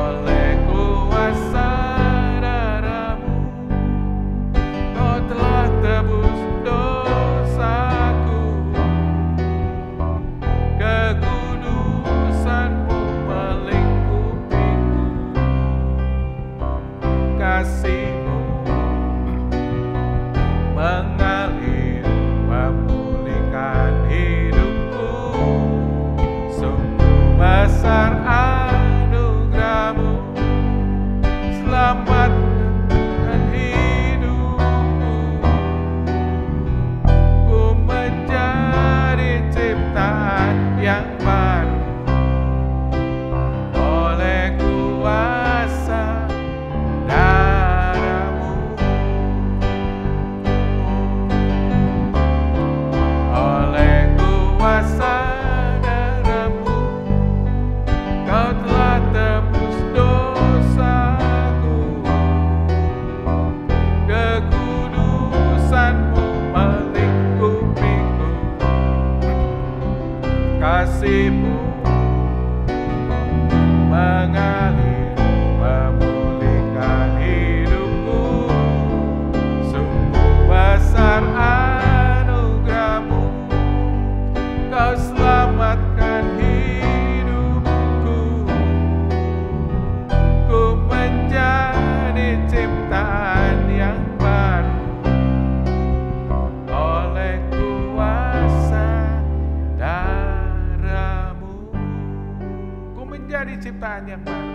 penciptaan yang baru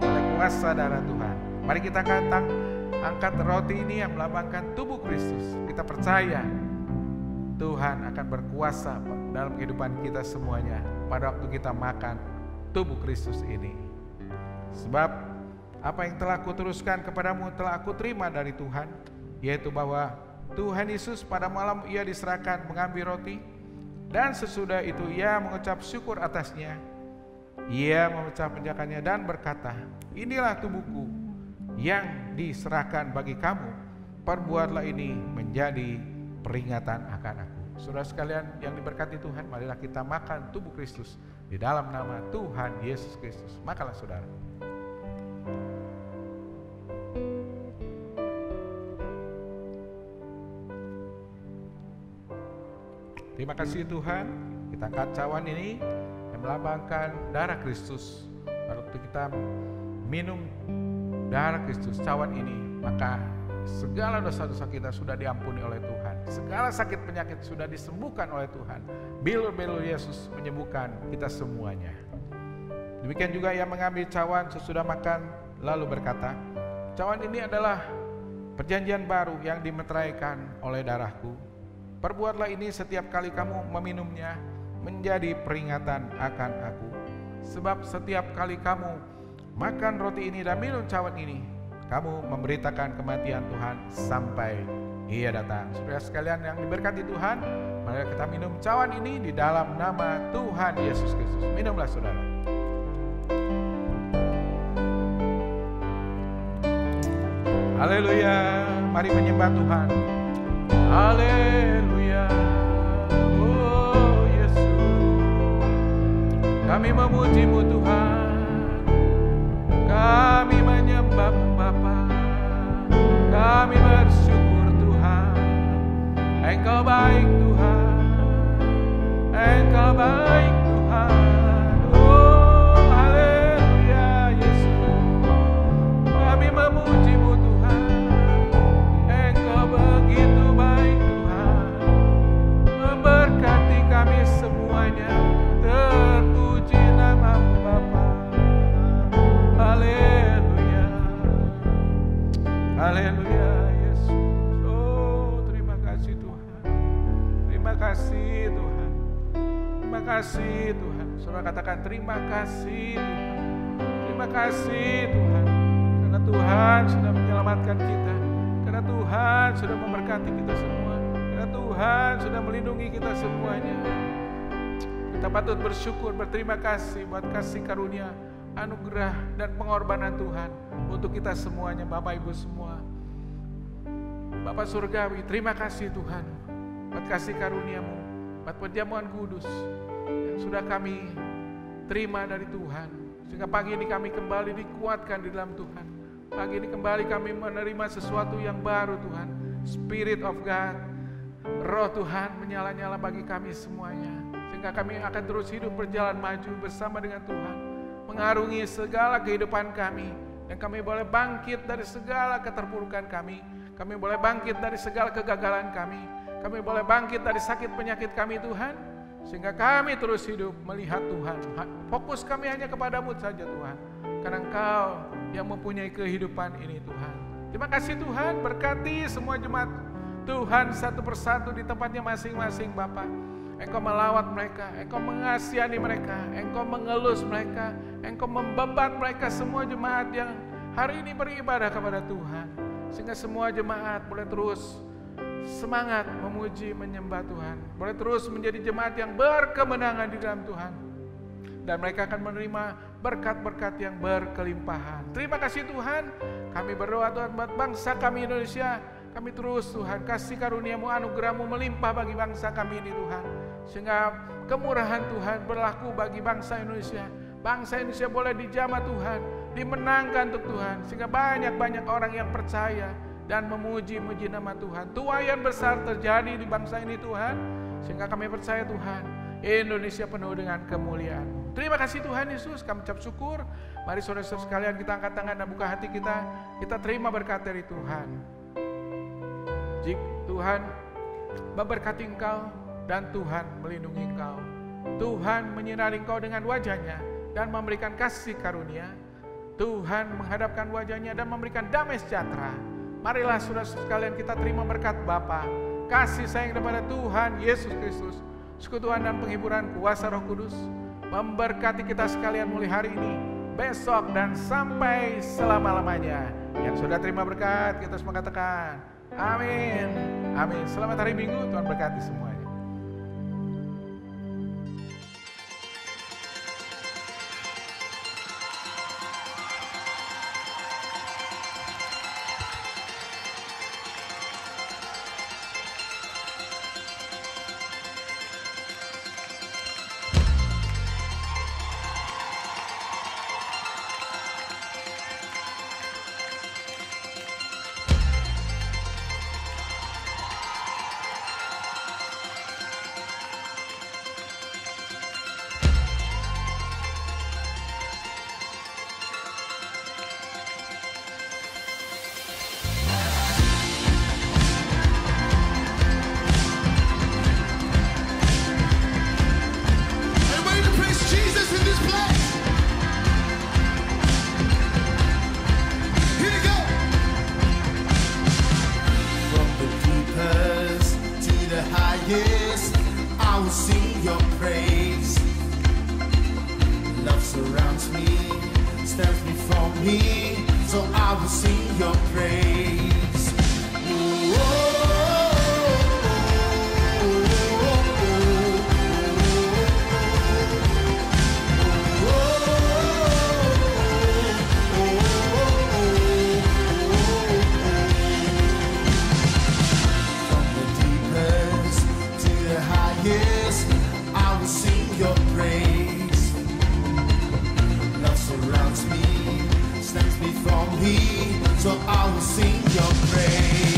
oleh kuasa darah Tuhan. Mari kita angkat roti ini yang melambangkan tubuh Kristus. Kita percaya Tuhan akan berkuasa dalam kehidupan kita semuanya pada waktu kita makan tubuh Kristus ini. Sebab apa yang telah kuteruskan kepadamu telah aku terima dari Tuhan, yaitu bahwa Tuhan Yesus pada malam ia diserahkan mengambil roti, dan sesudah itu ia mengucap syukur atasnya. Ia memecah-pecahkannya dan berkata, inilah tubuhku yang diserahkan bagi kamu, perbuatlah ini menjadi peringatan akan aku. Saudara sekalian yang diberkati Tuhan, marilah kita makan tubuh Kristus di dalam nama Tuhan Yesus Kristus. Makanlah saudara. Terima kasih Tuhan, kita angkat cawan ini yang melambangkan darah Kristus. Waktu kita minum darah Kristus, cawan ini, maka segala dosa-dosa kita sudah diampuni oleh Tuhan. Segala sakit penyakit sudah disembuhkan oleh Tuhan. Bilur-bilur Yesus menyembuhkan kita semuanya. Demikian juga ia mengambil cawan sesudah makan, lalu berkata, cawan ini adalah perjanjian baru yang dimeteraikan oleh darahku. Perbuatlah ini setiap kali kamu meminumnya menjadi peringatan akan aku. Sebab setiap kali kamu makan roti ini dan minum cawan ini, kamu memberitakan kematian Tuhan sampai ia datang. Saudara sekalian yang diberkati Tuhan, mari kita minum cawan ini di dalam nama Tuhan Yesus Kristus. Minumlah saudara. Haleluya, mari menyembah Tuhan. Haleluya, oh Yesus, kami memuji-Mu Tuhan, kami menyembah-Mu Bapa, kami bersyukur Tuhan, Engkau baik Tuhan, Engkau baik Tuhan, oh haleluya Yesus, kami memuji-Mu Tuhan, Engkau begitu baik Tuhan, memberkati kami semuanya, terpuji nama-Mu Bapa. Haleluya, haleluya Yesus. Oh terima kasih Tuhan, terima kasih Tuhan, terima kasih Tuhan. Saudara katakan terima kasih Tuhan, terima kasih Tuhan, karena Tuhan sudah menyelamatkan kita, karena Tuhan sudah memberkati kita semua, karena Tuhan sudah melindungi kita semuanya. Kita patut bersyukur, berterima kasih buat kasih karunia, anugerah dan pengorbanan Tuhan untuk kita semuanya, Bapak Ibu semua. Bapak Surgawi, terima kasih Tuhan buat kasih karunia-Mu, buat perjamuan kudus yang sudah kami terima dari Tuhan, sehingga pagi ini kami kembali dikuatkan di dalam Tuhan. Pagi ini kembali kami menerima sesuatu yang baru Tuhan. Spirit of God, Roh Tuhan menyala-nyala bagi kami semuanya, sehingga kami akan terus hidup berjalan maju bersama dengan Tuhan, mengarungi segala kehidupan kami, dan kami boleh bangkit dari segala keterpurukan kami boleh bangkit dari segala kegagalan kami boleh bangkit dari sakit penyakit kami Tuhan, sehingga kami terus hidup melihat Tuhan. Fokus kami hanya kepadamu saja Tuhan, karena Engkau yang mempunyai kehidupan ini Tuhan. Terima kasih Tuhan, berkati semua jemaat Tuhan satu persatu di tempatnya masing-masing Bapa. Engkau melawat mereka, Engkau mengasihani mereka, Engkau mengelus mereka, Engkau membebat mereka semua jemaat yang hari ini beribadah kepada Tuhan, sehingga semua jemaat boleh terus semangat memuji menyembah Tuhan, boleh terus menjadi jemaat yang berkemenangan di dalam Tuhan, dan mereka akan menerima berkat-berkat yang berkelimpahan. Terima kasih Tuhan, kami berdoa Tuhan buat bangsa kami Indonesia. Kami terus Tuhan kasih karunia-Mu, anugerah-Mu melimpah bagi bangsa kami ini Tuhan, sehingga kemurahan Tuhan berlaku bagi bangsa Indonesia. Bangsa Indonesia boleh dijamah Tuhan, dimenangkan untuk Tuhan, sehingga banyak-banyak orang yang percaya dan memuji-muji nama Tuhan. Tuaian besar terjadi di bangsa ini Tuhan, sehingga kami percaya Tuhan, Indonesia penuh dengan kemuliaan. Terima kasih Tuhan Yesus, kami ucap syukur. Mari saudara-saudara sekalian kita angkat tangan dan buka hati kita terima berkat dari Tuhan. Jika Tuhan memberkati engkau dan Tuhan melindungi engkau, Tuhan menyinari engkau dengan wajah-Nya dan memberikan kasih karunia. Tuhan menghadapkan wajahnya dan memberikan damai sejahtera. Marilah saudara-saudara sekalian kita terima berkat Bapa, kasih sayang daripada Tuhan Yesus Kristus, sekutuan dan penghiburan kuasa Roh Kudus, memberkati kita sekalian mulai hari ini, besok, dan sampai selama-lamanya. Yang sudah terima berkat, kita semua katakan, amin. Amin. Selamat hari Minggu, Tuhan berkati semuanya. Yes, I will sing your praise. Love surrounds me, stands before me, so I will sing your praise. Yes, I will sing your praise. Love surrounds me, stands before me, so I will sing your praise.